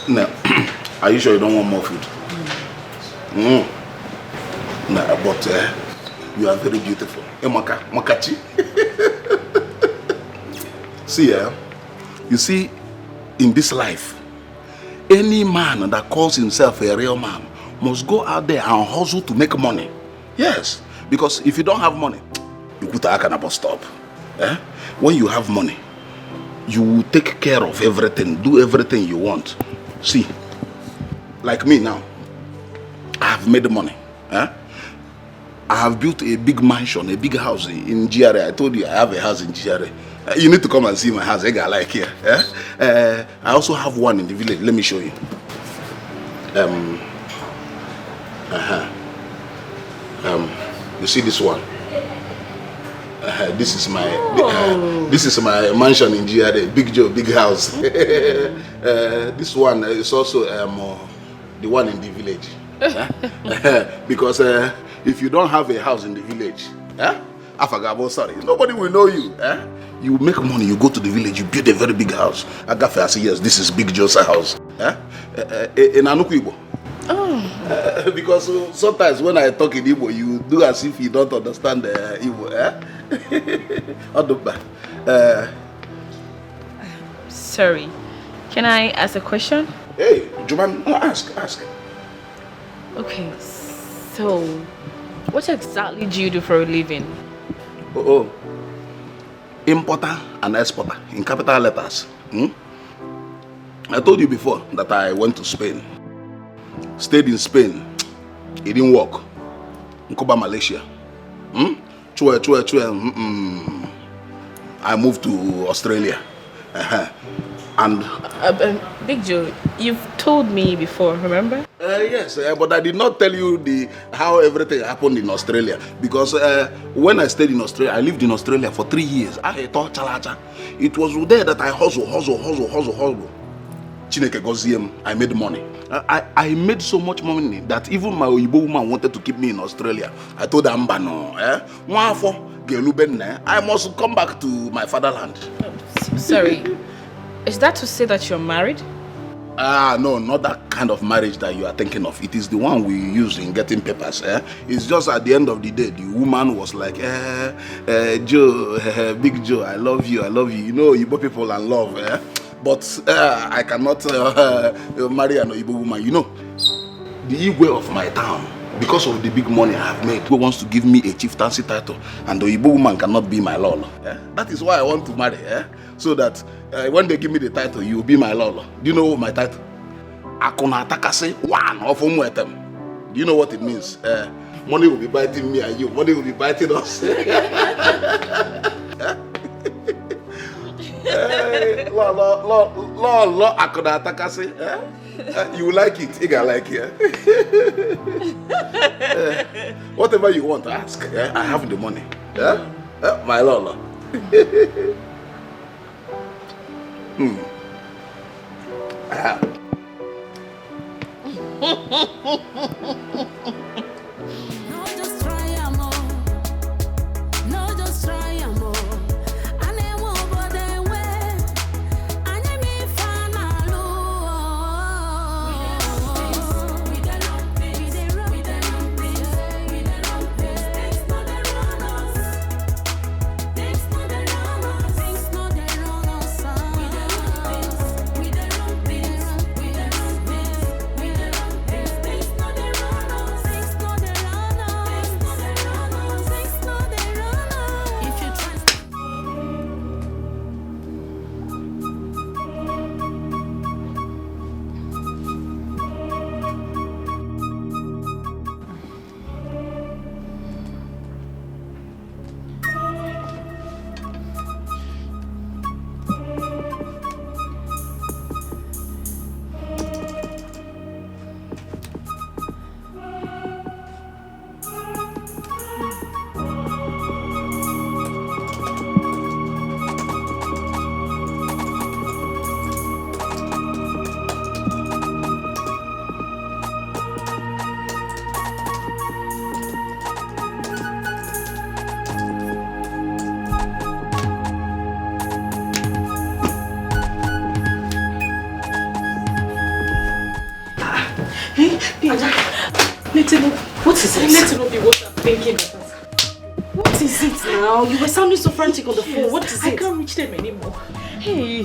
No. Are you sure you don't want more food? No, but you are very beautiful. Makachi. See, you see, in this life, any man that calls himself a real man must go out there and hustle to make money. Yes, because if you don't have money, you put a can bus stop. When you have money, you will take care of everything, do everything you want. See, like me now, I have made money. I have built a big mansion, a big house in GRA. I told you I have a house in GRA. You need to come and see my house. I like here. I also have one in the village. Let me show you. You see this one? This is my mansion in GRA. Big Joe, big house. This one is also the one in the village. Because if you don't have a house in the village, I forgot about sorry. Nobody will know you. You make money, you go to the village, you build a very big house. I got I say, yes, this is Big Joe's house. In Anuku. Because sometimes when I talk in Igbo, you do as if you don't understand Igbo. Sorry, can I ask a question? Hey, Juman, ask. Okay, so what exactly do you do for a living? Importer and exporter in capital letters. I told you before that I went to Spain. Stayed in Spain. It didn't work. Nkoba Malaysia. I moved to Australia. And Big Joe, you've told me before, remember? Yes, but I did not tell you how everything happened in Australia. Because when I stayed in Australia, I lived in Australia for 3 years. It was there that I hustle. Chineke Goziem, I made money. I made so much money that even my Oyibo woman wanted to keep me in Australia. I told her, I must come back to my fatherland. Sorry, is that to say that you're married? No, not that kind of marriage that you are thinking of. It is the one we use in getting papers. It's just at the end of the day, the woman was like, Joe, Big Joe, I love you. You know, Igbo people and love. But I cannot marry an Igbo woman. You know, the Igwe of my town, because of the big money I have made, who wants to give me a chieftaincy title, and the Igbo woman cannot be my lolo. That is why I want to marry. So that when they give me the title, you will be my lolo. Do you know my title? Akuna Takase one of Umuetem. Do you know what it means? Money will be biting me and you. Money will be biting us. Akuna Takase. You will like it. You can like it. Whatever you want, ask. I have the money. My lolo. What is it? Let it not be what I'm thinking. What is it now? You were sounding so frantic on the phone. What is it? I can't reach them anymore. The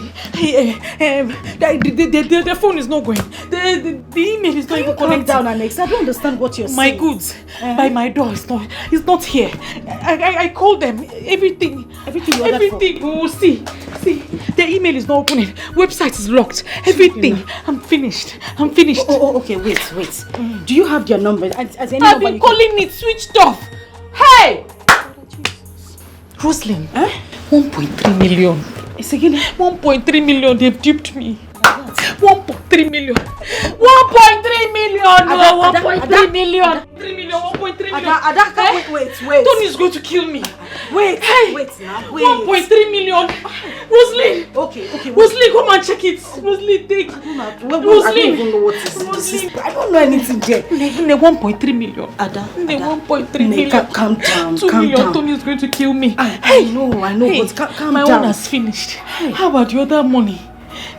phone is not going. The email is not even connecting. Calm down, Alex. I don't understand what you're saying. My goods by my door is not here. I called them. Everything. Oh, see. The email is not opening. Website is locked. Everything. I'm finished. Oh, okay. Wait. Do you have their number? I've been calling it switched off. Hey! Roslyn, 1.3 million. It's again 1.3 million. They've duped me. 1.3 million. 1.3 million. No, 1.3 million. 3 million. 1.3 million. Wait. Tony's going to kill me. Wait now. 1.3 million. Roslyn. Okay. Roslyn, come and check it. Roslyn, take. I don't even know what this is. I don't know anything there. 1.3 million. Ada. 1.3 million. Calm down. 2 million. Tony is going to kill me. I know, but calm down. My own has finished. How about the other money?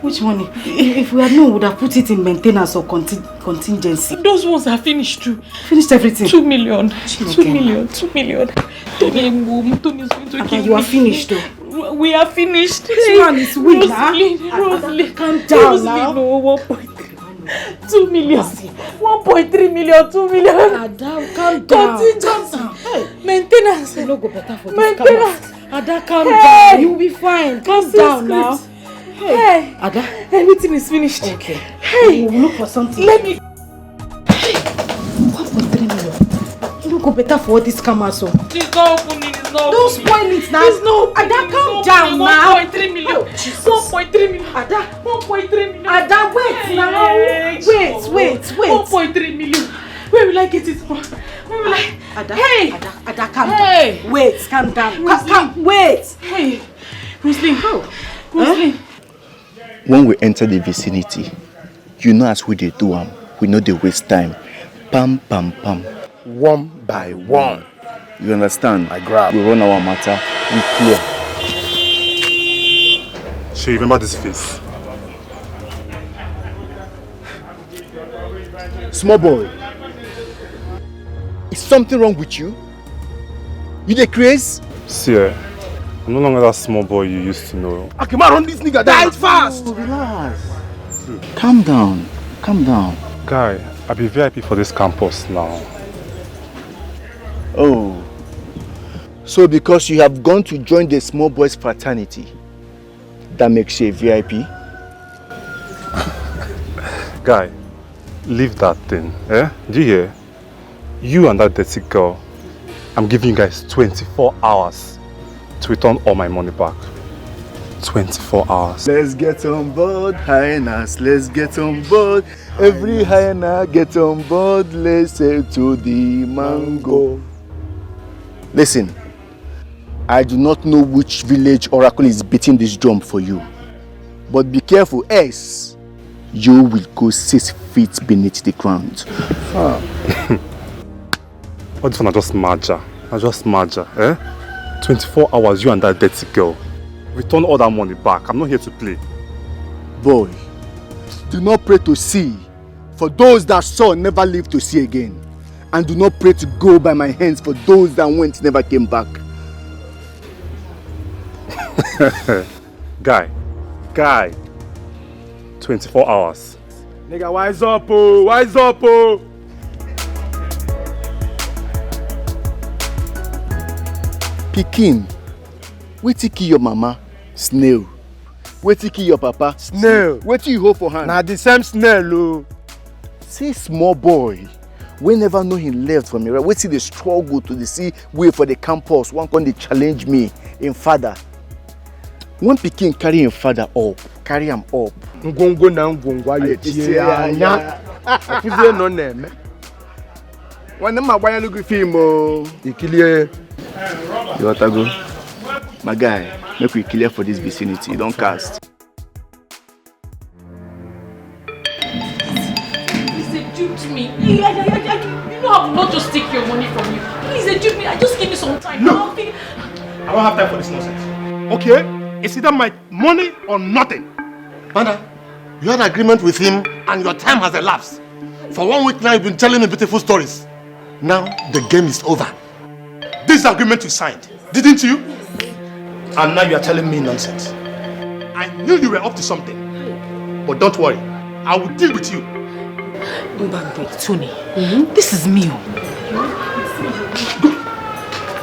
Which money? If we had known, we would have put it in maintenance or contingency. Those ones are finished too. Finished everything? 2 million. 2 million. Tony is going to kill me. You are finished though. We are finished. This man is weak. Rosalie, calm down now. No, 1.3. 2 million. 1.3 million. 2 million. Ada, calm down. Contingency. Maintenance. It will go better for this. Maintenance. Ada, calm down. You will be fine. Calm down now. Hey, Ada, everything is finished. Okay. Hey, we'll look for something. Let me. 1.3 million. It will go better for all this camera, so. It's not opening. Don't spoil it now. It's not. Ada, calm down now. 1.3 million. 1.3 million. Ada, 1.3 million. Ada, wait now. Wait. 1.3 million. Where will I get it from? Where will I? Ada, calm down. Wait, calm down. Wait. Hey, Roslyn. Roslyn. When we enter the vicinity, you know as we dey do am, we no dey waste time. Pam. One by one. You understand? I grab. We run our matter, we clear. So you remember this face? Small boy, is something wrong with you? You dey craze? See, I'm no longer that small boy you used to know. I can run this nigga down fast. Relax. Calm down. Guy, I be VIP for this campus now. Oh. So because you have gone to join the small boys fraternity, that makes you a VIP? Guy, leave that thing, Do you hear? You and that dirty girl, I'm giving you guys 24 hours to return all my money back. 24 hours. Let's get on board, hyenas. Let's get on board. Every hyena get on board. Let's say to the mango. Listen, I do not know which village oracle is beating this drum for you. But be careful, else you will go 6 feet beneath the ground. All this one are just marja. 24 hours, you and that dirty girl. Return all that money back. I'm not here to play. Boy, do not pray to see, for those that saw never live to see again. And do not pray to go by my hands, for those that went never came back. Guy. 24 hours. Nigga, wise up, oh. Pikin, wetin kill your mama? Snail. Wetin kill your papa? Snail. Wetin you hold for hand? Now the same snail, oh. See small boy, we never know him left from me, right? We see the struggle to the see way for the campus. One can they challenge me in father. When Pikin carry him father up, carry him up. Ngongo na ngongo ayetie anya. Afuzie no na eme. Wane ma gbanya lugu film o. Ikilie. You want to go? My guy, make we clear for this vicinity. Don't cast. Please, they duped me. You know I will not just take your money from you. Please, they duped me. Just give me some time. Look, I don't have time for this nonsense. Okay? It's either my money or nothing. Mother, you had an agreement with him and your time has elapsed. For 1 week now, you've been telling me beautiful stories. Now the game is over. This agreement you signed, didn't you? And now you are telling me nonsense. I knew you were up to something. But don't worry, I will deal with you. But Tony, this is me.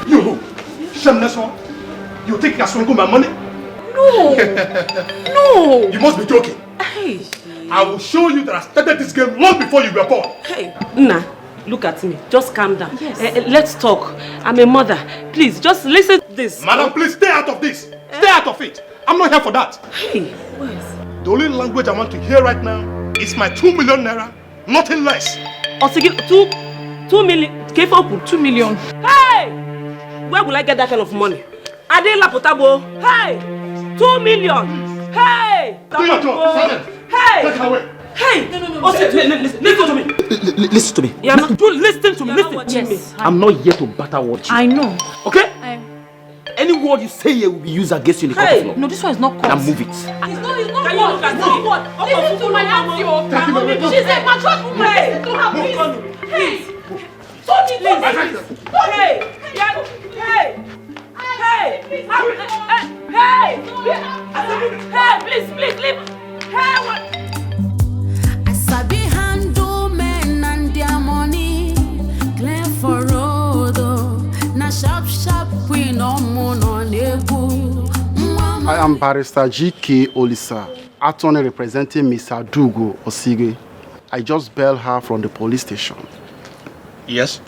You, shameless one. You think you are swallowing my money? No. No. You must be joking. Hey. I will show you that I started this game long before you were born. Hey, Nna, look at me. Just calm down. Yes. Let's talk. I'm a mother. Please, just listen to this. Madam, please stay out of this. Stay out of it. I'm not here for that. Hey, where's... The only language I want to hear right now is my 2 million naira, nothing less. Osigi, 2 million. 2 million. Hey! Where will I get that kind of money? Adela Potabo. Hey! 2 million. Hey! Do your job, Sergeant. Hey! Take her away. Hey! No. Listen to me. Listen to me. Yeah, no, you listen to me. Listen to me. I'm not here to battle watch you. I know. Okay? Any word you say here will be used against you in the court of law. No, this one is not court. Now move it. It's not court. It's not court. Listen to my auntie. She's a mature woman. Listen to her, please. Hey. Tony, please. Hey. Hey, please, leave. Hey, what? I sabi handle men and their money. Clear for road, na sharp we no moon on ebu. I am Barrister G.K. Olisa, attorney representing Mr. Dugo Osige. I just bailed her from the police station. Yes?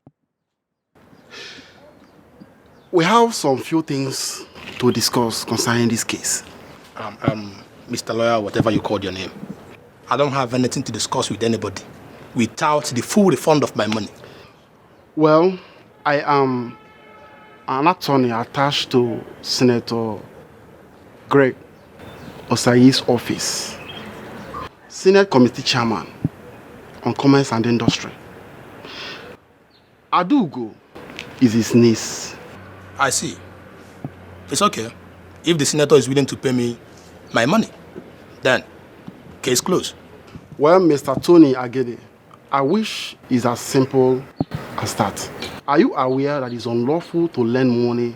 We have some few things to discuss concerning this case. Mr. Lawyer, whatever you called your name. I don't have anything to discuss with anybody without the full refund of my money. Well, I am an attorney attached to Senator Greg Osayi's office, Senate Committee Chairman on Commerce and Industry. Adugo is his niece. I see. It's okay. If the senator is willing to pay me my money, then case closed. Well, Mr. Tony Agede, I wish it's as simple as that. Are you aware that it's unlawful to lend money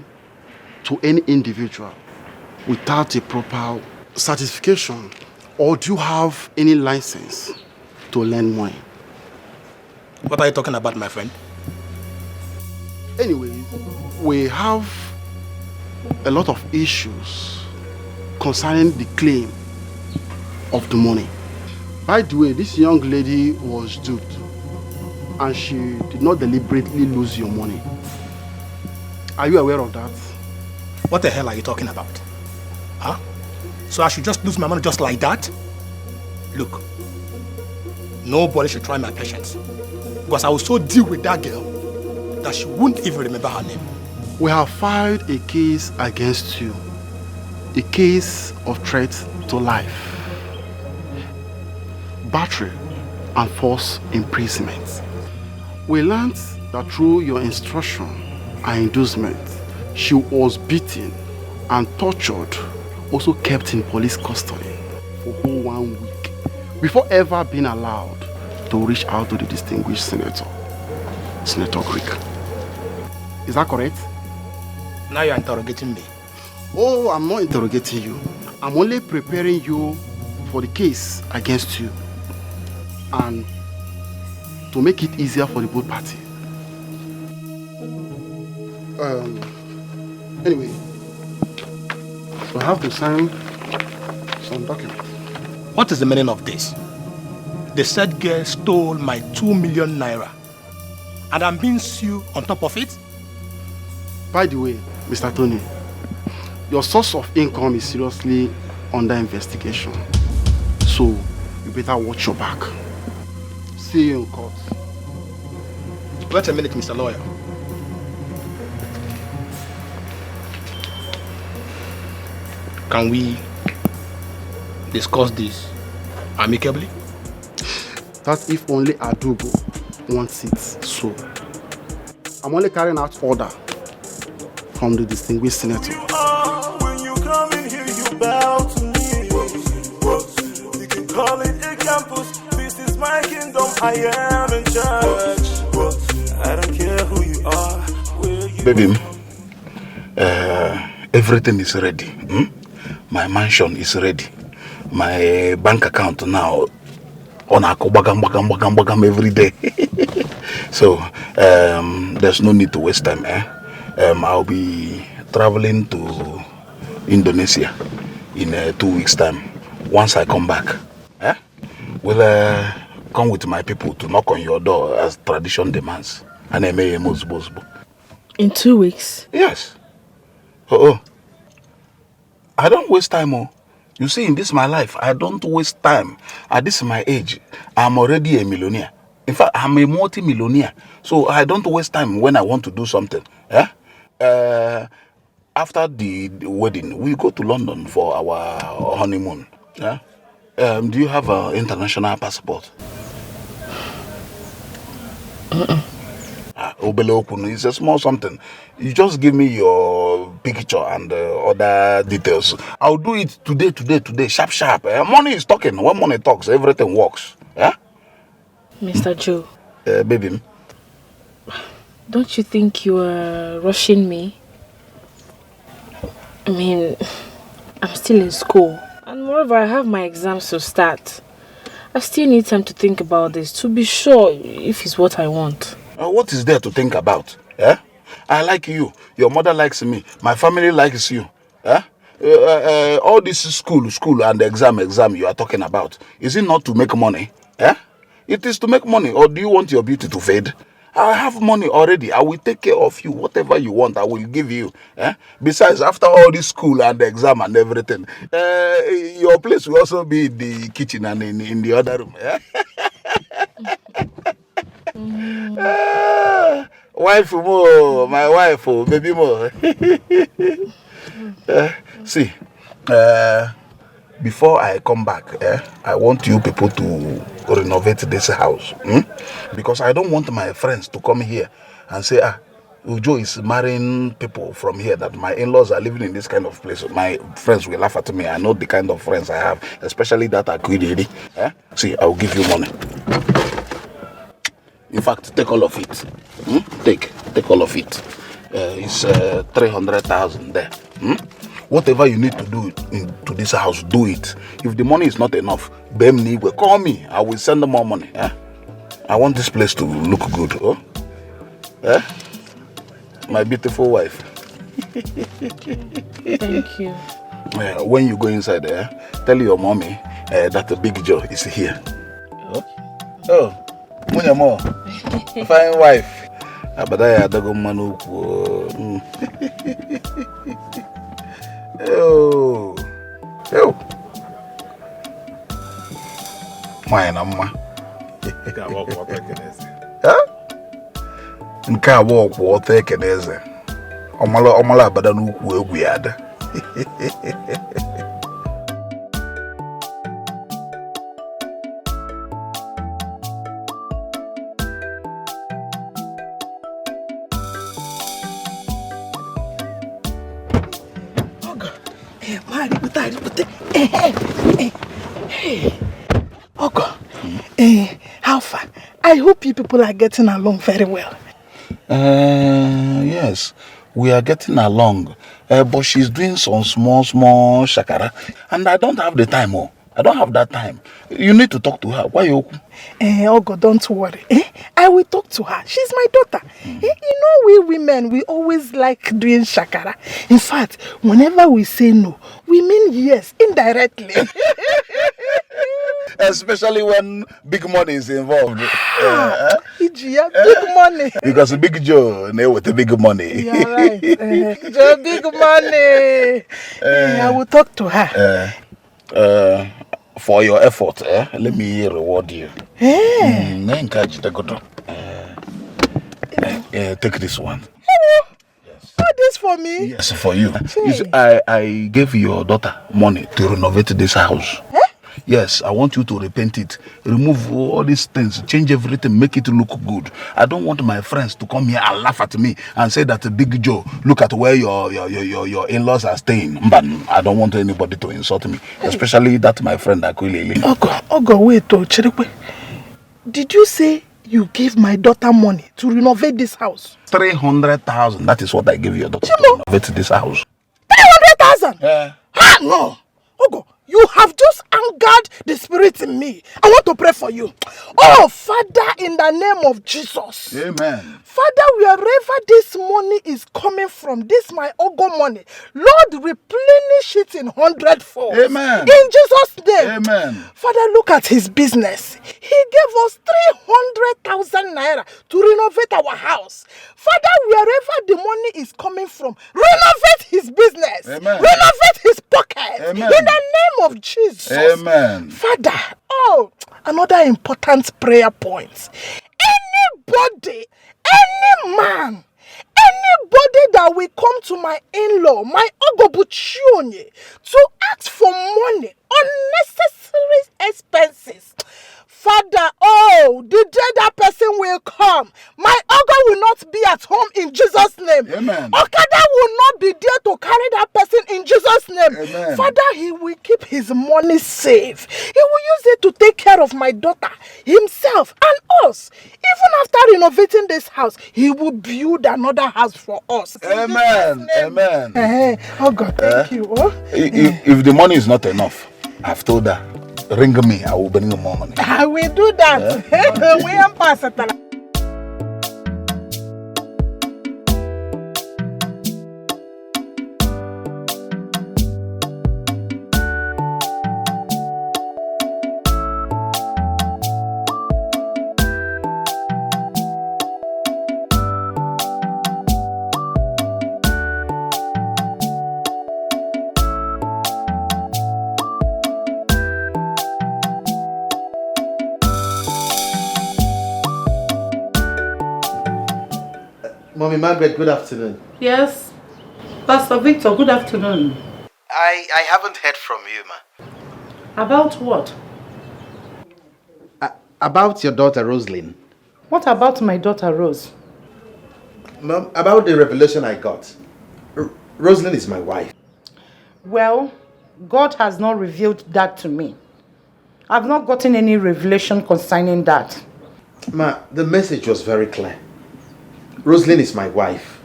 to any individual without a proper certification? Or do you have any license to lend money? What are you talking about, my friend? Anyway, we have a lot of issues concerning the claim of the money. By the way, this young lady was duped and she did not deliberately lose your money. Are you aware of that? What the hell are you talking about? Huh? So I should just lose my money just like that? Look, nobody should try my patience. Because I will so deal with that girl that she wouldn't even remember her name. We have filed a case against you. A case of threat to life, battery, and false imprisonment. We learned that through your instruction and inducement, she was beaten and tortured, also kept in police custody for 1 week before ever being allowed to reach out to the distinguished senator, Senator Greek. Is that correct? Now you're interrogating me. Oh, I'm not interrogating you. I'm only preparing you for the case against you and to make it easier for the both parties. Anyway, so I have to sign some documents. What is the meaning of this? The said girl stole my 2 million naira and I'm being sued on top of it? By the way, Mr. Tony, your source of income is seriously under investigation. So, you better watch your back. See you in court. Wait a minute, Mr. Lawyer. Can we discuss this amicably? That's if only Adugo wants it so. I'm only carrying out order from the distinguished senator. When you come in here, you bow to me. You can call it a campus. This is my kingdom. I am in charge. I don't care Baby, everything is ready. My mansion is ready. My bank account now on bagam every day. So there's no need to waste time. I'll be traveling to Indonesia in 2 weeks' time. Once I come back, we'll come with my people to knock on your door as tradition demands. And I may most. In 2 weeks? Yes. I don't waste time. You see, in this my life, I don't waste time. At this my age, I'm already a millionaire. In fact, I'm a multi-millionaire. So I don't waste time when I want to do something. After the wedding, we go to London for our honeymoon. Do you have an international passport? It's a small something. You just give me your picture and other details. I'll do it today, sharp. Money is talking. When money talks, everything works. Mr. Joe. Baby. Don't you think you are rushing me? I mean, I'm still in school. And moreover, I have my exams to start. I still need time to think about this to be sure if it's what I want. What is there to think about? I like you. Your mother likes me. My family likes you. All this school and exam you are talking about, is it not to make money? It is to make money. Or do you want your beauty to fade? I have money already. I will take care of you. Whatever you want, I will give you. Besides, after all this school and the exam and everything, your place will also be in the kitchen and in the other room. Wife more, my wife, baby more. See, before I come back, I want you people to renovate this house. Because I don't want my friends to come here and say, Uju is marrying people from here, that my in-laws are living in this kind of place. My friends will laugh at me. I know the kind of friends I have, especially that Akwidiri. See, I'll give you money. In fact, take all of it. Take all of it. It's 300,000 there. Whatever you need to do to this house, do it. If the money is not enough, Bemni will call me. I will send them more money. I want this place to look good. My beautiful wife. Thank you. When you go inside there, tell your mommy that the big Joe is here. Munya mo, fine wife. Abadaya adago manuku. Maya na mma. Nke abụọ kwụ ọtọ ekeneze. Ọmala abada n'ukwu egwu ya ada. How far? I hope you people are getting along very well. Yes, we are getting along. But she's doing some small shakara. And I don't have the time. I don't have that time. You need to talk to her. Why you? Ogo, don't worry. I will talk to her. She's my daughter. You know, we women, we always like doing shakara. In fact, whenever we say no, we mean yes, indirectly. Especially when big money is involved. Big money. Because Big Joe, with the big money. You're right. Joe, big money. I will talk to her. For your effort, let me reward you. Take this one. Yes. Oh, this for me? Yes, for you. You see, I gave your daughter money to renovate this house. Yes, I want you to repaint it, remove all these things, change everything, make it look good. I don't want my friends to come here and laugh at me and say that Big Joe, look at where your in-laws are staying. But I don't want anybody to insult me, especially that my friend Akwilili. Ogo, wait, Chirikwe. Did you say you gave my daughter money to renovate this house? 300,000. That is what I gave your daughter to renovate this house. 300,000? Yeah. Ah, no. Ogo, you have just angered the spirit in me. I want to pray for you. Oh, Father, in the name of Jesus. Amen. Father, wherever this money is coming from, this my Ogo money, Lord, replenish it in 100-fold. Amen. In Jesus' name. Amen. Father, look at his business. He gave us 300,000 naira to renovate our house. Father, wherever the money is coming from, renovate his business. Amen. Renovate his pocket. Amen. In the name of Jesus. Amen. Father, another important prayer point. Anybody, any man, anybody that will come to my in-law, my Ogobuchionye, to ask for money, unnecessary expenses. Father, the day that person will come, my Ogo will not be at home in Jesus' name. Amen. Okada will not be there to carry that person in Jesus' name. Amen. Father, he will keep his money safe. He will use it to take care of my daughter, himself, and us. Even after renovating this house, he will build another house for us. Amen. Amen. Oh God, thank you. If the money is not enough, I've told her, ring me, I will bring you more money. I will do that. We am Pastoral. Mommy Margaret, good afternoon. Yes. Pastor Victor, good afternoon. I haven't heard from you, ma. About what? About your daughter, Rosalind. What about my daughter, Rose? Mom, about the revelation I got. Rosalind is my wife. Well, God has not revealed that to me. I've not gotten any revelation concerning that. Ma, the message was very clear. Rosalind is my wife.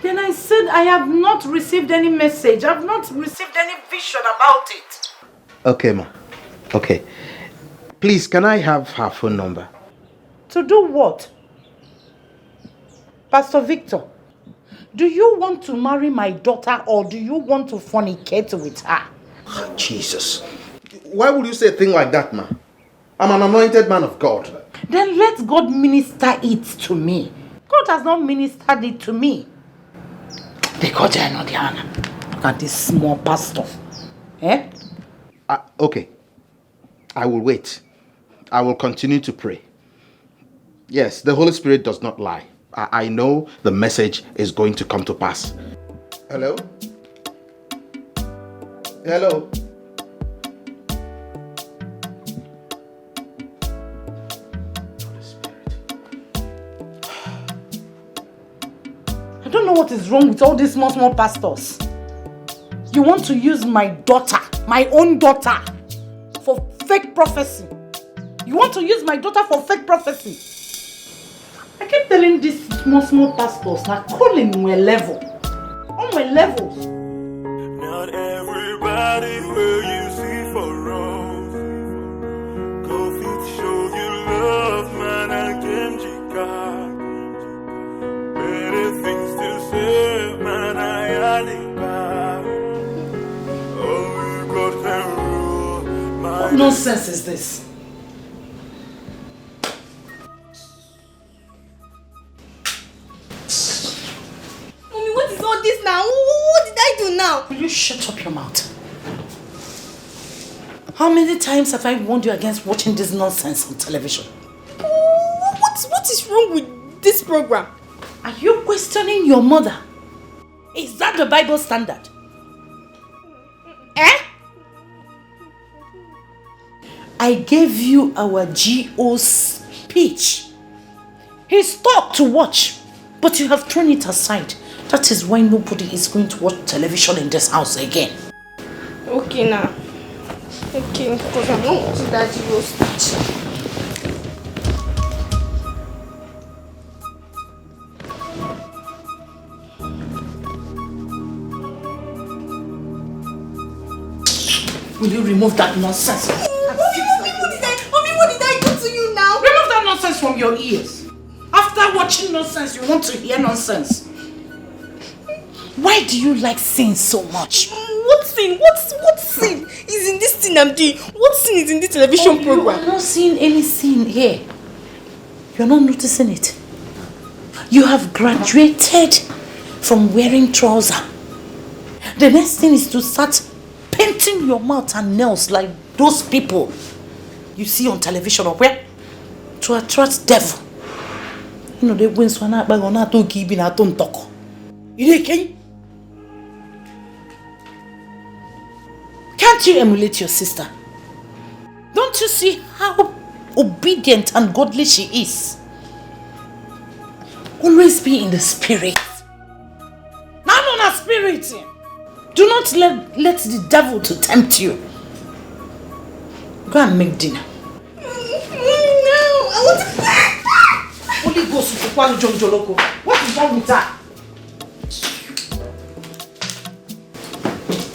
Then I said I have not received any message. I've not received any vision about it. Okay, ma. Okay. Please, can I have her phone number? To do what? Pastor Victor, do you want to marry my daughter or do you want to fornicate with her? Oh, Jesus. Why would you say a thing like that, ma? I'm an anointed man of God. Then let God minister it to me. God has not ministered it to me. Because I know the honor. Look at this small pastor. Eh? Okay. I will wait. I will continue to pray. Yes, the Holy Spirit does not lie. I know the message is going to come to pass. Hello? Hello? I don't know what is wrong with all these small pastors. You want to use my daughter, my own daughter, for fake prophecy. You want to use my daughter for fake prophecy. I keep telling these small pastors, now calling my level. On my levels. Not everybody will you see for wrong. Go fit show you love, man, and Genjika. Better things to say, man, I am. Oh, God can rule my. What nonsense is this? What is all this now? What did I do now? Will you shut up your mouth? How many times have I warned you against watching this nonsense on television? What is wrong with this program? Are you questioning your mother? Is that the Bible standard? Eh? I gave you our GO's speech. He's taught to watch, but you have thrown it aside. That is why nobody is going to watch television in this house again. Okay now. Okay, because I'm not watching that GO's speech. Will you remove that nonsense? Mommy, what did I do to you now? Remove that nonsense from your ears. After watching nonsense, you want to hear nonsense. Why do you like sin so much? What sin? What sin is in this thing I'm doing? What sin is in this television program? You are not seeing any sin here. You're not noticing it. You have graduated from wearing trousers. The next thing is to start painting your mouth and nails like those people you see on television or where? To attract devil. You know, they win so not by on to keep in a tonto. Can't you emulate your sister? Don't you see how obedient and godly she is? Always be in the spirit. Not on a spirit. Do not let the devil to tempt you. Go and make dinner. No, I want to... Only goes to Kwanu Joloko. What is wrong with that?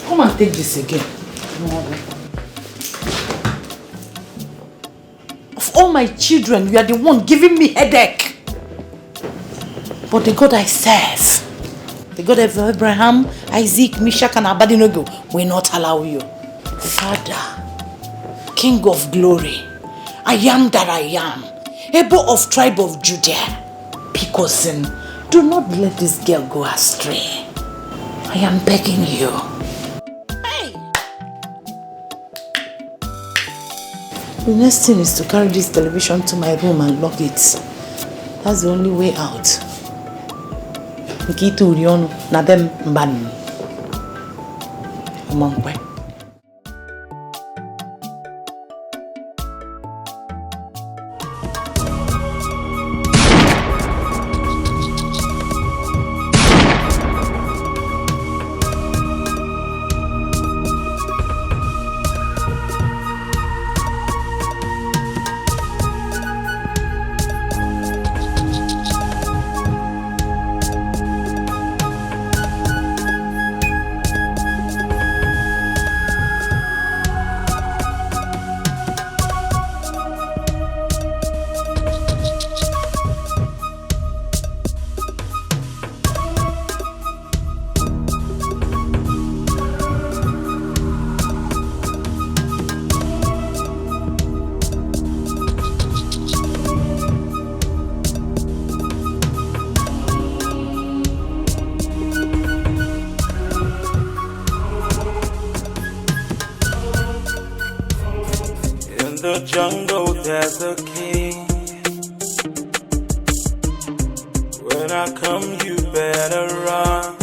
Come and take this again. Of all my children, you are the one giving me headache. But the God I serve, the God of Abraham, Isaac, Meshach and Abednego will not allow you. Father, King of glory, I am that I am, Ebo of tribe of Judah, because do not let this girl go astray. I am begging you. Hey! The next thing is to carry this television to my room and lock it. That's the only way out. Nkitu Uriono, na dem mbani. Amankwe. Jungle, there's a king. When I come, you better run.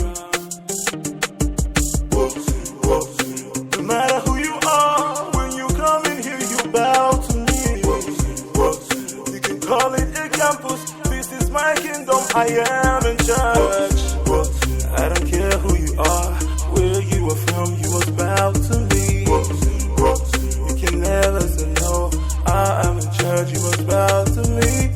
No matter who you are, when you come in here, you bow to me. You can call it a campus. This is my kingdom. I am in charge. I don't care who you are, where you are from. You must bow to me. You can never say no. I am in charge, you must bow to me.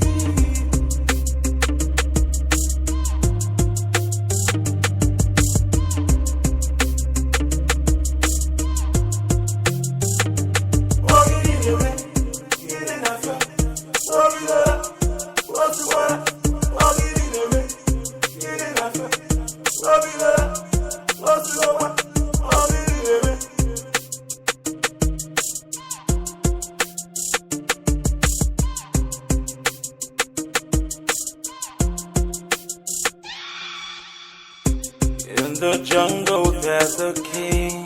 In the jungle, there's a king.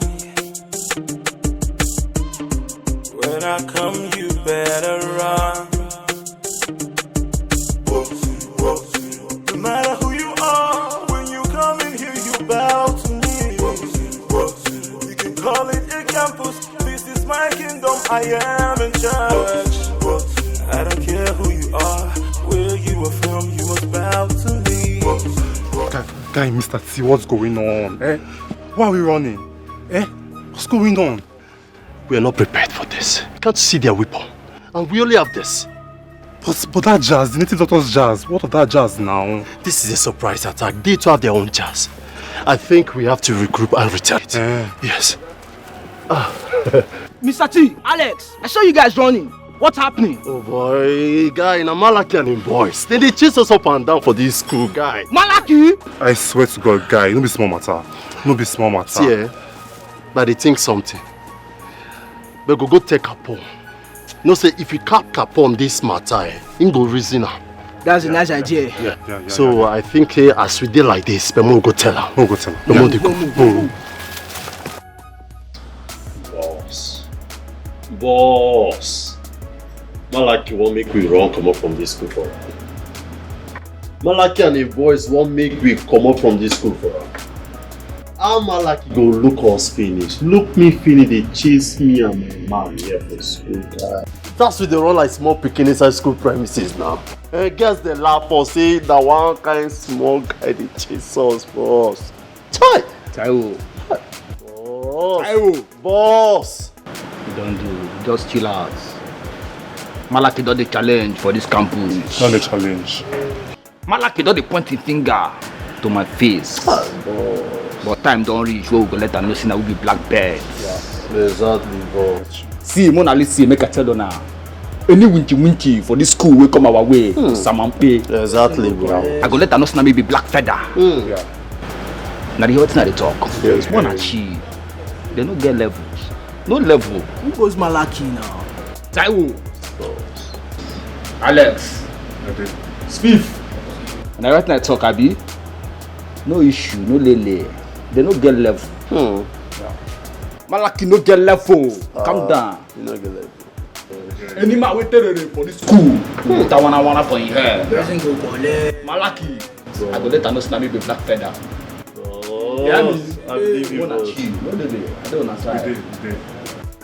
When I come, you better run. No matter who you are, when you come in here, you bow to me. You can call it a campus. This is my kingdom. I am in charge. I don't care who you are, where you are from. You must bow to me. Guy, Mr. T, what's going on? Why are we running? What's going on? We are not prepared for this. Can't see their weapon. And we only have this. But that jazz, the native doctor's jazz, what of that jazz now? This is a surprise attack. They too have their own jazz. I think we have to regroup and retaliate. Yes. Mr. T, Alex, I saw you guys running. What's happening? Oh boy, guy, na Malaki and him boys. They chase us up and down for this school, guy. Malaki? I swear to God, guy, no be small matter. No be small matter. See, but they think something. But go take Capone. No say if you cap Capone this matter, him go reason her. That's a nice idea. Yeah. So I think as we did like this, but we'll go tell her. We'll go tell her. Boss. Malaki won't make we run come up from this school for her. Malaki and the boys won't make we come up from this school for her. How Malaki go look us finish? Look me finish, they chase me and my man here for school. That's with the run like small picking inside school premises now. Guess they laugh or say that one kind small guy they chase us for us. Chai! Taiwo. Boss! You don't do, just chill out. Malaki don't the challenge for this campus. Not the challenge. Malaki don't the pointing finger to my face. But time don't reach where we go let her know that we be black birds. Yeah, exactly, boss. See, Mona Lisa, make a tell you now. Any winky for this school will come our way. Samampe. Exactly, bro. I go let her know that maybe black feather. Yeah. Now the what's not the talk. Yes, one achieve. They don't get levels. No level. Who goes Malaki now? Taiwo. Alex. Spiff. And I right now talk, Abi. No issue, no lele. They don't get level. Yeah. Malaki no get level. Calm down. You no get level. Any man we tell for this school. That one for your hair. Malaki. I go let her know that maybe black feather. Yeah, I believe you. I don't understand.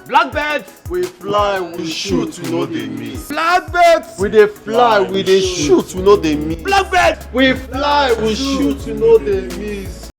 Blackbirds, we fly, we shoot, we know they miss. Blackbirds, we dey fly, we dey shoot, we know they miss. Blackbirds, we fly, we shoot, we know they miss.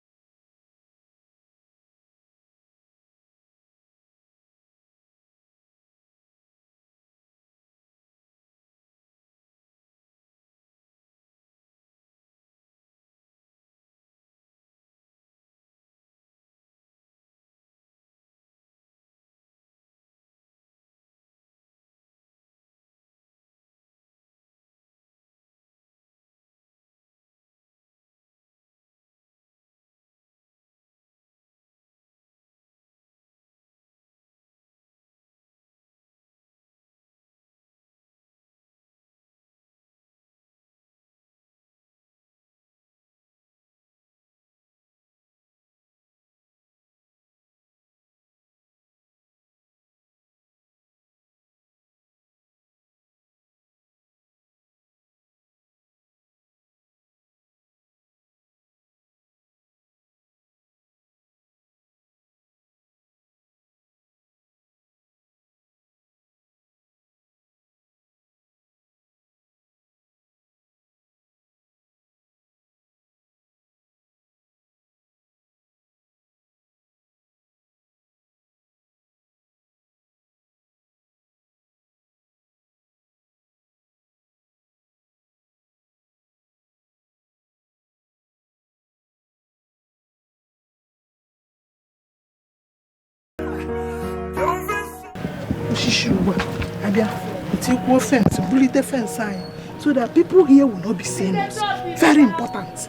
It's equal fence, bullet fence sign, so that people here will not be seeing us. Very important.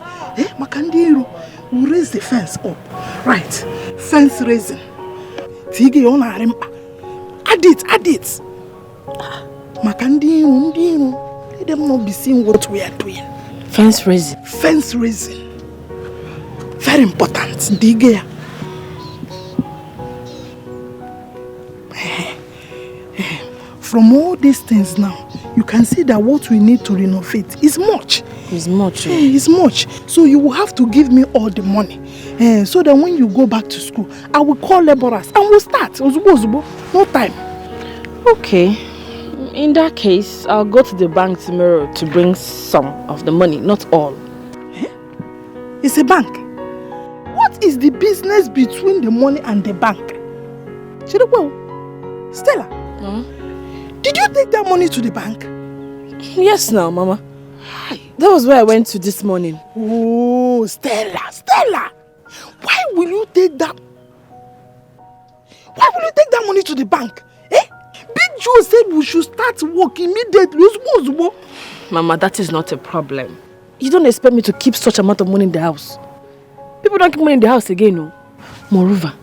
Makandiru will raise the fence up. Right. Fence raising. Tigi on arimpa. Add it. Makandiru, let them not be seeing what we are doing. Fence raising. Fence raising. Very important. Dikeh. From all these things now, you can see that what we need to renovate is much. It's much. It's much. So you will have to give me all the money. So that when you go back to school, I will call laborers and we'll start. No time. Okay. In that case, I'll go to the bank tomorrow to bring some of the money, not all. It's a bank. What is the business between the money and the bank? Stella. Did you take that money to the bank? Yes, now, Mama. That was where I went to this morning. Oh, Stella. Why will you take that? Why will you take that money to the bank? Eh? Big Joe said we should start work immediately. Mama, that is not a problem. You don't expect me to keep such amount of money in the house. People don't keep money in the house again, no. Moreover,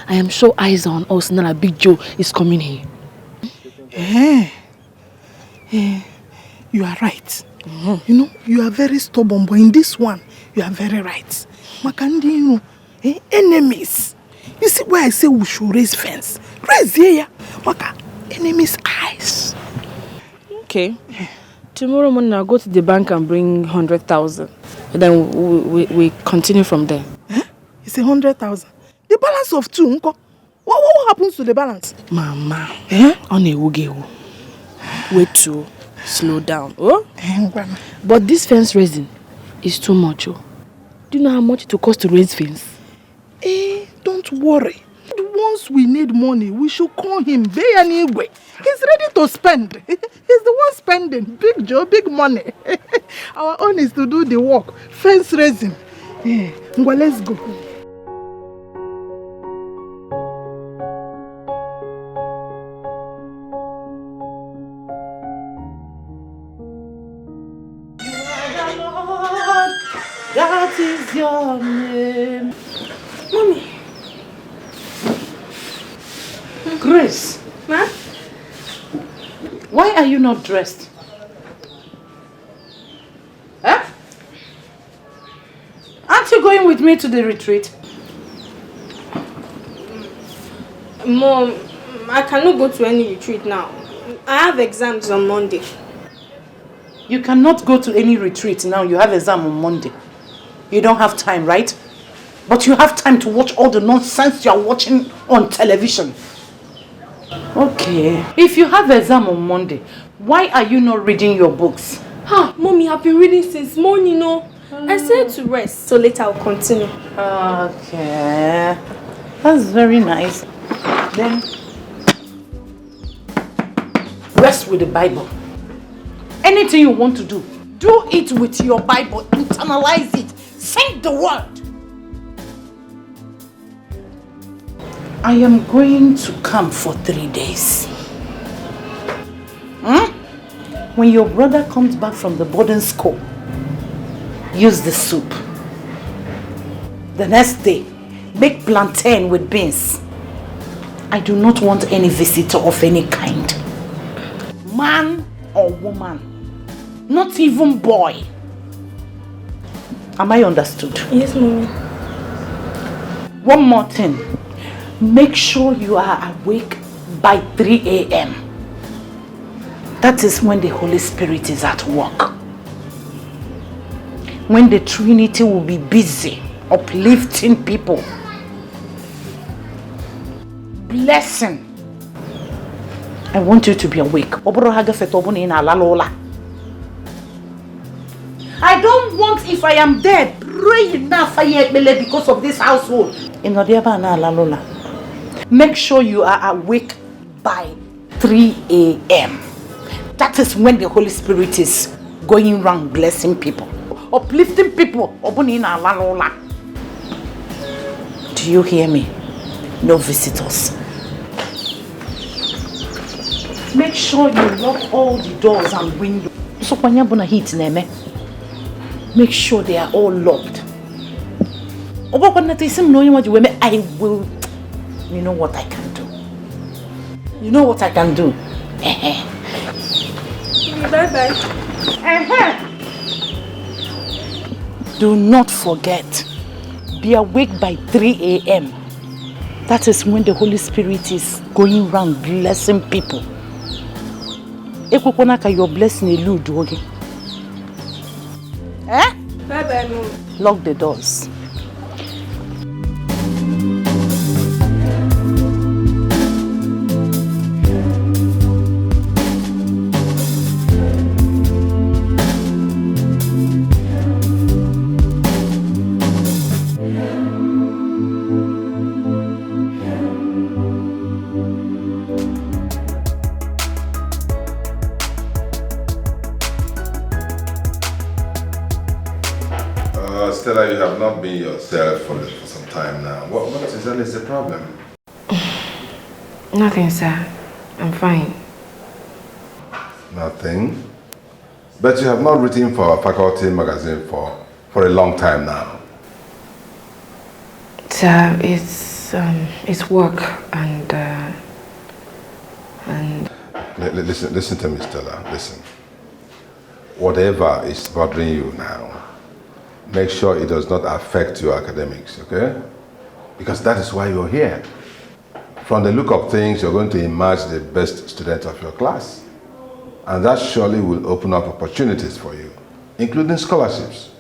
I am sure eyes are on us now that Big Joe is coming here. You are right. You know, you are very stubborn, but in this one, you are very right. Makandi, enemies. You see why I say we should raise fence? Raise here. Maka, enemies' eyes. Okay. Tomorrow morning I'll go to the bank and bring 100,000. Then we continue from there. It's 100,000. The balance of 2, uncle. What happens to the balance? Mama, on a wugeo. Wait to slow down. Oh? But this fence raising is too much. Oh. Do you know how much it will cost to raise fence? Don't worry. Once we need money, we should call him. Anyway. He's ready to spend. He's the one spending. Big Joe, big money. Our own is to do the work. Fence raising. Well, let's go. That is your name. Mommy. Grace. Ma? Why are you not dressed? Huh? Aren't you going with me to the retreat? Mom, I cannot go to any retreat now. I have exams on Monday. You cannot go to any retreat now. You have exam on Monday. You don't have time, right? But you have time to watch all the nonsense you are watching on television. Okay. If you have exam on Monday, why are you not reading your books? Mommy, I've been reading since morning, no? I said to rest, so later I'll continue. Okay. That's very nice. Then, rest with the Bible. Anything you want to do, do it with your Bible. Internalize it. Sing the word. I am going to camp for 3 days. When your brother comes back from the boarding school, use the soup. The next day, make plantain with beans. I do not want any visitor of any kind. Man or woman. Not even boy. Am I understood? Yes, Mommy. One more thing. Make sure you are awake by 3 a.m. That is when the Holy Spirit is at work. When the Trinity will be busy uplifting people. Blessing. I want you to be awake. I don't want, if I am dead, pray enough because of this household. Make sure you are awake by 3 a.m. That is when the Holy Spirit is going around blessing people, uplifting people. Do you hear me? No visitors. Make sure you lock all the doors and windows. So when you're gonna heat them, make sure they are all locked. I will. You know what I can do. You know what I can do. Bye-bye. Do not forget. Be awake by 3 a.m. That is when the Holy Spirit is going around blessing people. Your blessing elude. Bye-bye, Mom. Lock the doors. You have not been yourself for some time now. What exactly is the problem? Nothing, sir. I'm fine. Nothing? But you have not written for a faculty magazine for a long time now. Sir, it's work and Listen to me, Stella. Listen. Whatever is bothering you now, make sure it does not affect your academics, okay? Because that is why you're here. From the look of things, you're going to emerge the best student of your class. And that surely will open up opportunities for you, including scholarships.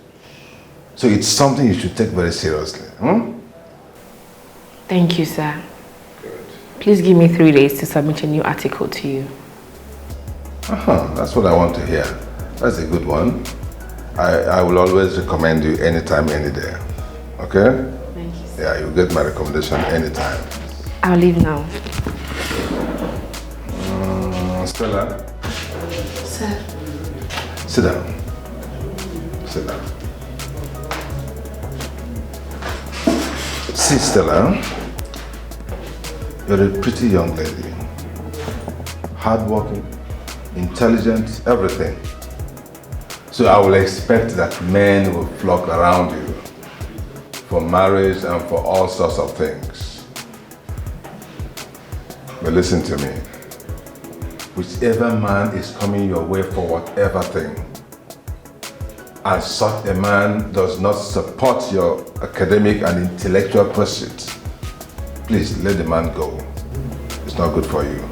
So it's something you should take very seriously. Thank you, sir. Please give me 3 days to submit a new article to you. That's what I want to hear. That's a good one. I will always recommend you anytime, any day. Okay? Thank you, sir. Yeah, you'll get my recommendation anytime. I'll leave now. Stella? Sir. Sit down. Sit down. See, Stella, you're a pretty young lady. Hardworking, intelligent, everything. So I will expect that men will flock around you for marriage and for all sorts of things. But listen to me. Whichever man is coming your way for whatever thing, and such a man does not support your academic and intellectual pursuits, please let the man go. It's not good for you.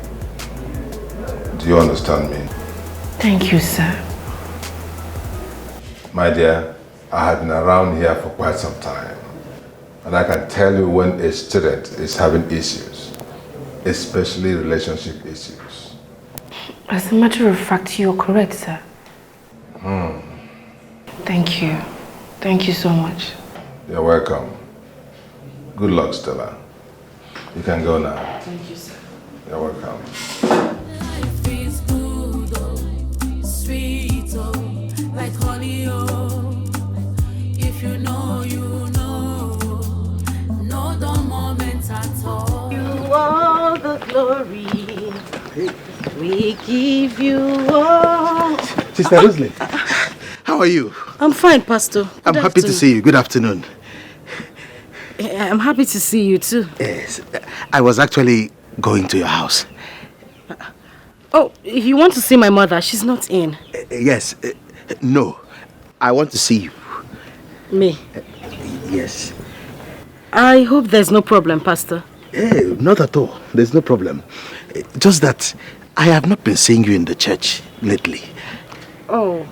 Do you understand me? Thank you, sir. My dear, I have been around here for quite some time, and I can tell you when a student is having issues, especially relationship issues. As a matter of fact, you're correct, sir. Thank you. Thank you so much. You're welcome. Good luck, Stella. You can go now. Thank you, sir. You're welcome. Life is good, oh, sweet, oh, like honey, oh. If you know, you know. No dull moments at all. You all the glory. We give you all. Sister Rosalie, how are you? I'm fine, Pastor. I'm happy to see you. Good afternoon. I'm happy to see you too. Yes, I was actually going to your house. Oh, you want to see my mother? She's not in. Yes, no, I want to see you. Me? Yes. I hope there's no problem, Pastor. Not at all. There's no problem. Just that I have not been seeing you in the church lately. Oh.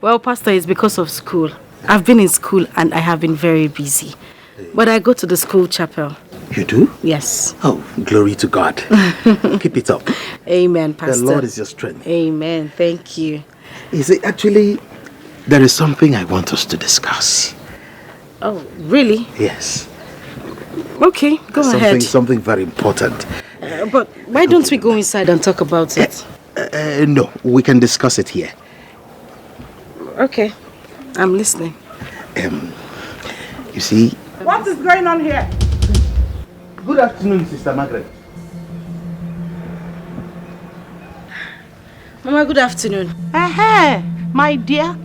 Well, Pastor, it's because of school. I've been in school and I have been very busy. But I go to the school chapel. You do? Yes. Oh, glory to God. Keep it up. Amen, Pastor. The Lord is your strength. Amen. Thank you. You see, actually, there is something I want us to discuss. Oh, really? Yes. Okay, go ahead. Something very important. But why don't we go inside and talk about it? No, we can discuss it here. Okay, I'm listening. You see... What is going on here? Good afternoon, Sister Margaret. Mama, good afternoon. My dear.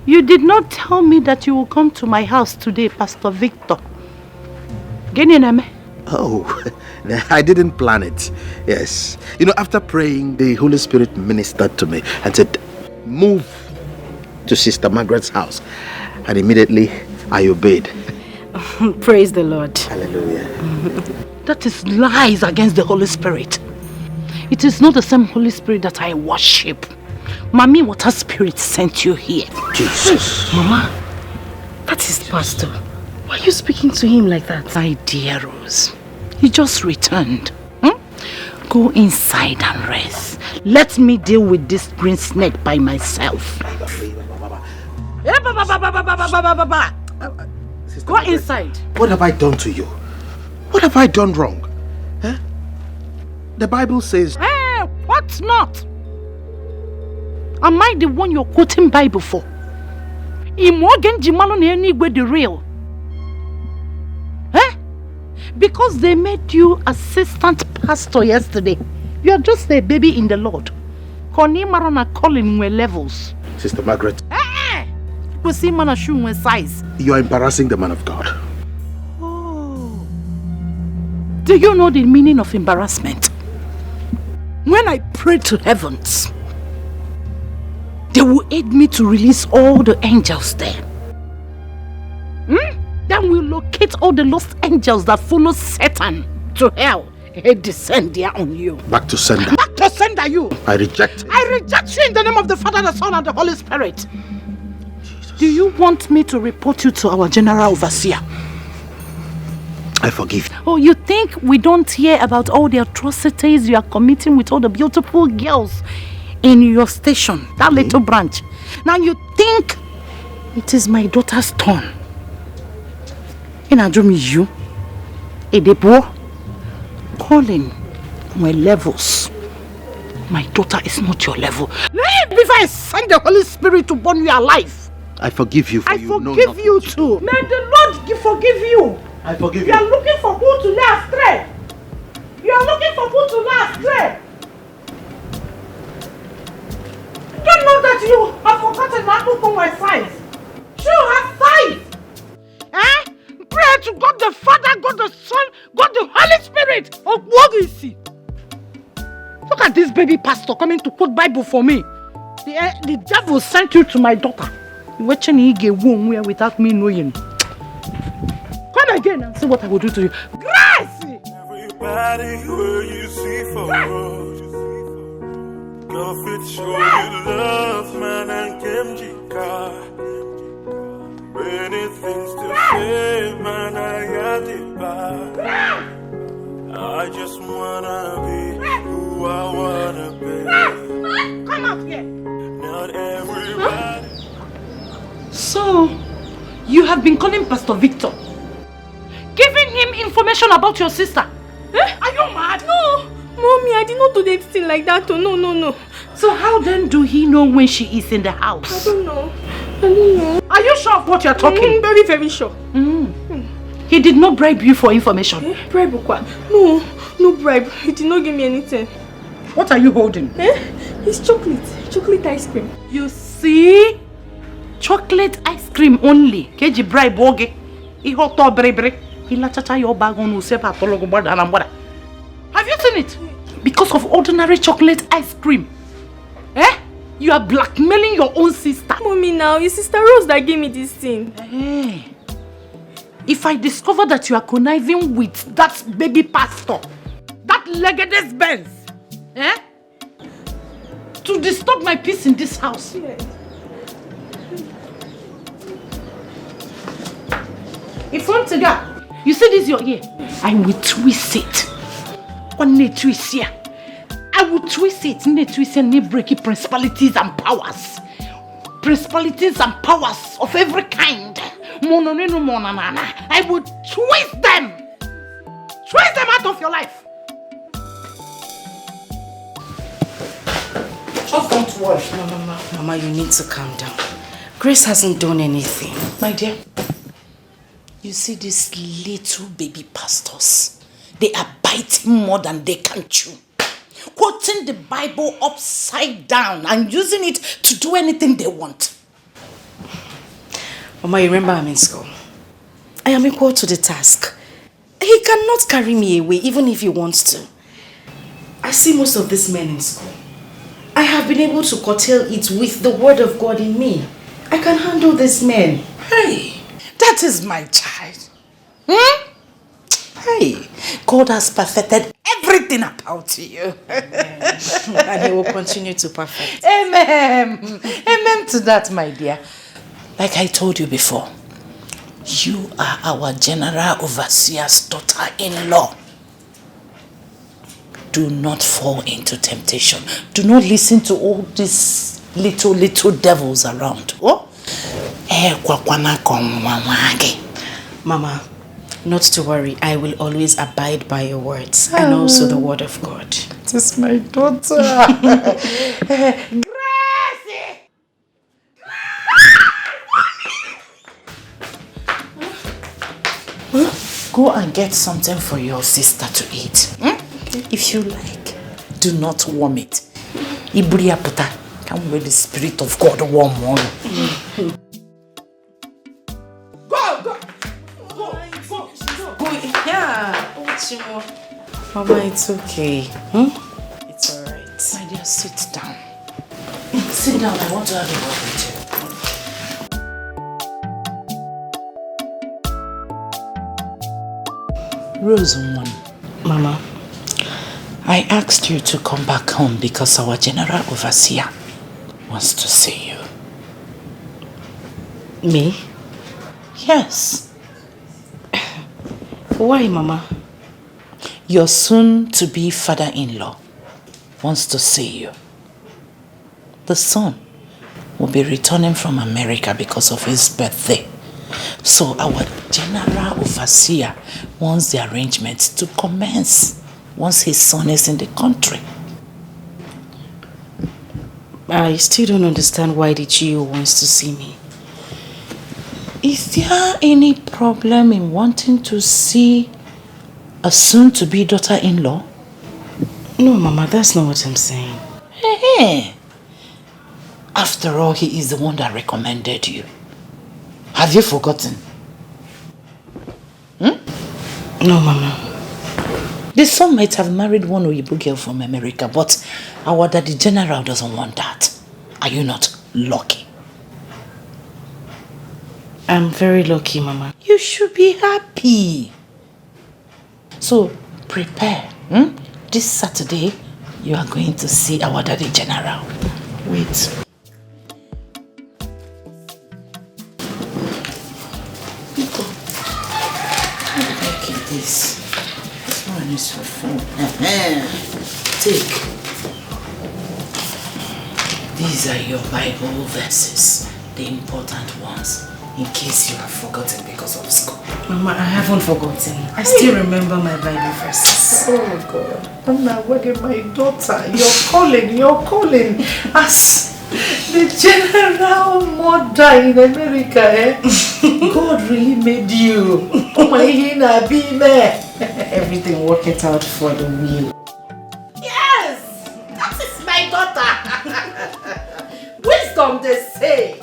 You did not tell me that you will come to my house today, Pastor Victor. Oh, I didn't plan it. Yes. You know, after praying, the Holy Spirit ministered to me and said, move to Sister Margaret's house. And immediately I obeyed. Praise the Lord. Hallelujah. That is lies against the Holy Spirit. It is not the same Holy Spirit that I worship. Mommy, what a spirit sent you here? Jesus. Mama, that is Pastor. Why are you speaking to him like that? My dear Rose, he just returned. Go inside and rest. Let me deal with this green snake by myself. Go inside. What have I done to you? What have I done wrong? The Bible says... What not? Am I the one you're quoting Bible for? The real? Because they made you assistant pastor yesterday. You are just a baby in the Lord. Konimara calling we levels. Sister Margaret. We see man shoe size. You are embarrassing the man of God. Oh. Do you know the meaning of embarrassment? When I pray to heavens, they will aid me to release all the angels there. Then we'll locate all the lost angels that follow Satan to hell. He descend there on you. Back to sender. Back to sender you. I reject. I reject you in the name of the Father, the Son, and the Holy Spirit. Jesus. Do you want me to report you to our general overseer? I forgive. Oh, you think we don't hear about all the atrocities you are committing with all the beautiful girls in your station, that little branch? Now you think it is my daughter's turn? In Ajumi, you, Edebo, calling my levels. My daughter is not your level. Leave before I send the Holy Spirit to burn you alive. I forgive you. I forgive you too. May the Lord forgive you. I forgive you. You are looking for who to lay astray. You are looking for who to lay astray. Don't know that you have forgotten how to come my size. You have size. Pray to God the Father, God the Son, God the Holy Spirit. Oh, what is he? Look at this baby pastor coming to quote Bible for me. The devil sent you to my daughter. Watching he get one where without me knowing. Come again and see what I will do to you. Grace! Everybody where you see for road. Go fit show you love, man, and Kemjika. Many things to say, man, I got it back. I just wanna be who I wanna be. Come out here. Not everybody. So, you have been calling Pastor Victor, giving him information about your sister. Are you mad? No, Mommy, I did not do anything like that. Oh, no. So how then do he know when she is in the house? I don't know. Are you sure of what you are talking? Very, very sure. He did not bribe you for information. Bribe what? No bribe. He did not give me anything. What are you holding? It's chocolate ice cream. You see? Chocolate ice cream only. Keji bribe oge. Ihoto brebre. Ilachacha your bag on usepa tologo bada anambada. Have you seen it? Because of ordinary chocolate ice cream. You are blackmailing your own sister. Mommy, now, it's Sister Rose that gave me this thing. If I discover that you are conniving with that baby pastor, that leggedest Benz, to disturb my peace in this house. If front to God, you see this your ear? I will twist it. One day twist here. I will twist it. Twist and break it. Principalities and powers. Principalities and powers of every kind. I will twist them. Twist them out of your life. Just don't worry. Mama, you need to calm down. Grace hasn't done anything. My dear, you see these little baby pastors. They are biting more than they can chew. Quoting the Bible upside down and using it to do anything they want. Mama, you remember I'm in school. I am equal to the task. He cannot carry me away even if he wants to. I see most of these men in school. I have been able to curtail it with the word of God in me. I can handle these men. Hey, that is my child. Hey, God has perfected everything about you. And he will continue to perfect. Amen. Amen to that, my dear. Like I told you before, you are our general overseer's daughter-in-law. Do not fall into temptation. Do not listen to all these little devils around. Oh? Mama, not to worry. I will always abide by your words and also the word of God. It is my daughter. Gracie! go and get something for your sister to eat. Okay. If you like, do not warm it. Iburia puta, come with the Spirit of God warm one. Go! Yeah. Mama, it's okay. It's alright. My dear, sit down. Sit down, I want to have a word with you. Rose one. Mama, I asked you to come back home because our general overseer wants to see you. Me? Yes. Why, Mama? Your soon-to-be father-in-law wants to see you. The son will be returning from America because of his birthday. So our general overseer wants the arrangements to commence once his son is in the country. I still don't understand why the GO wants to see me. Is there any problem in wanting to see a soon-to-be daughter-in-law? No, Mama, that's not what I'm saying. Hey. After all, he is the one that recommended you. Have you forgotten? No, Mama. The son might have married one Oyibo girl from America, but our daddy general doesn't want that. Are you not lucky? I'm very lucky, Mama. You should be happy. So, prepare. This Saturday, you are going to see our daddy general. Wait. This one is your phone. Take. These are your Bible verses, the important ones, in case you have forgotten because of school. Mama, I haven't forgotten. I still remember my Bible verses. Oh God. I'm not working my daughter. You're calling. As the general mother in America, eh? God really made you. Oh my Hina, be me. Everything work it out for the will. Yes! That is my daughter. Wisdom, they say,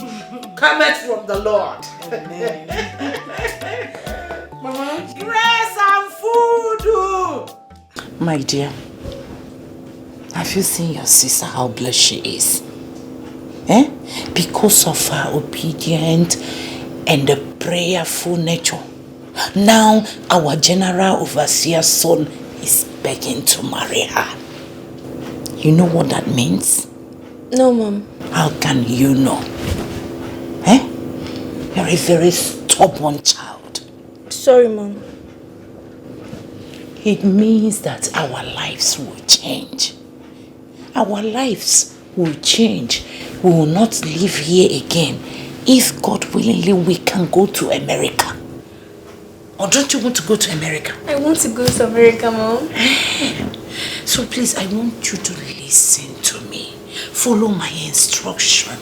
cometh from the Lord. Amen. Mama, grace and food. My dear, have you seen your sister, how blessed she is? Because of her obedient and the prayerful nature. Now our general overseer's son is begging to marry her. You know what that means? No, Mom. How can you know? You're a very stubborn child. Sorry, Mom. It means that our lives will change. Our lives will change. We will not live here again. If God willingly, we can go to America. Or don't you want to go to America? I want to go to America, Mom. So please, I want you to listen to me. Follow my instruction.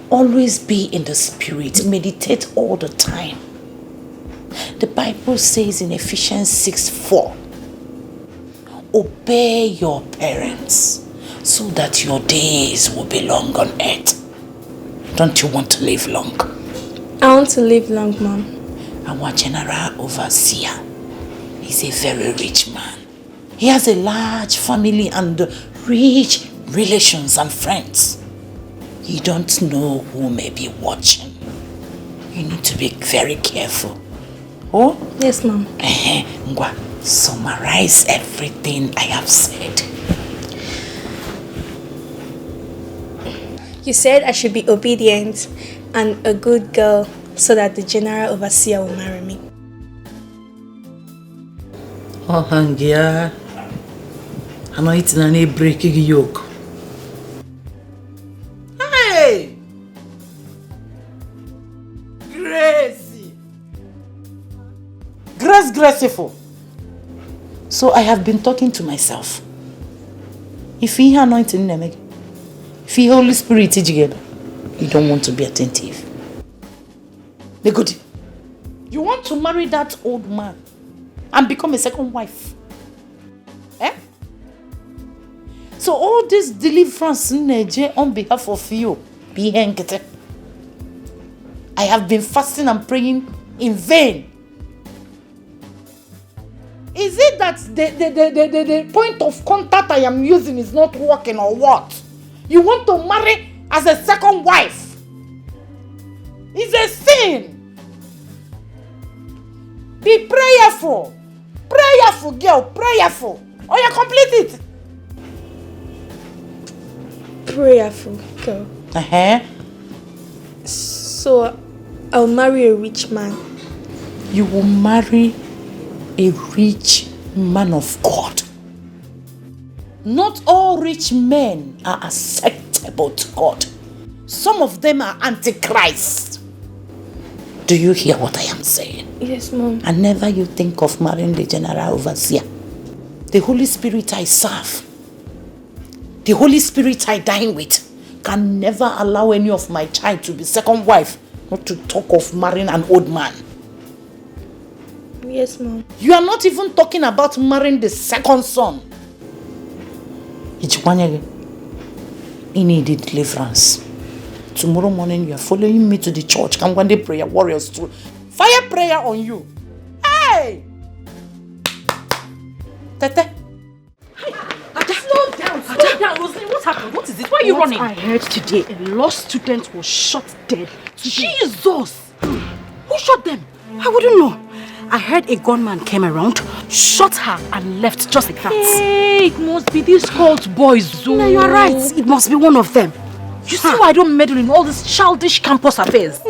Always be in the spirit. Meditate all the time. The Bible says in Ephesians 6:4, obey your parents so that your days will be long on earth. Don't you want to live long? I want to live long, Mom. Our general overseer is a very rich man. He has a large family and rich relations and friends. You don't know who may be watching. You need to be very careful. Oh? Yes, Mom. Ngwa, summarize everything I have said. You said I should be obedient and a good girl so that the general overseer will marry me. Oh, Hangia. I'm not eating any breaking yoke. Hey! Gracie! Graceful. So I have been talking to myself. If he anointing them, if he Holy Spirit together, you don't want to be attentive. The good. You want to marry that old man and become a second wife? Eh? So all this deliverance on behalf of you, I have been fasting and praying in vain. Is it that the point of contact I am using is not working or what? You want to marry as a second wife? It's a sin. Be prayerful. Prayerful, girl. Prayerful. Oh, you complete it. Prayerful girl. So, I'll marry a rich man. You will marry a rich man of God. Not all rich men are acceptable to God. Some of them are antichrist. Do you hear what I am saying? Yes, Mom. And never you think of marrying the general overseer. The Holy Spirit I serve, the Holy Spirit I dine with, can never allow any of my child to be second wife, not to talk of marrying an old man. Yes, Mom. You are not even talking about marrying the second son. You need deliverance. Tomorrow morning you are following me to the church. Come one day prayer warriors too. Fire prayer on you. Hey! Tete. Slow down, Rosalie. What happened? What is it? Why are you running? I heard today a law student was shot dead. Jesus! Who shot them? I wouldn't know. I heard a gunman came around, shot her and left just like that. Hey, it must be these cult boys. No, you are right. It must be one of them. You see why I don't meddle in all these childish campus affairs?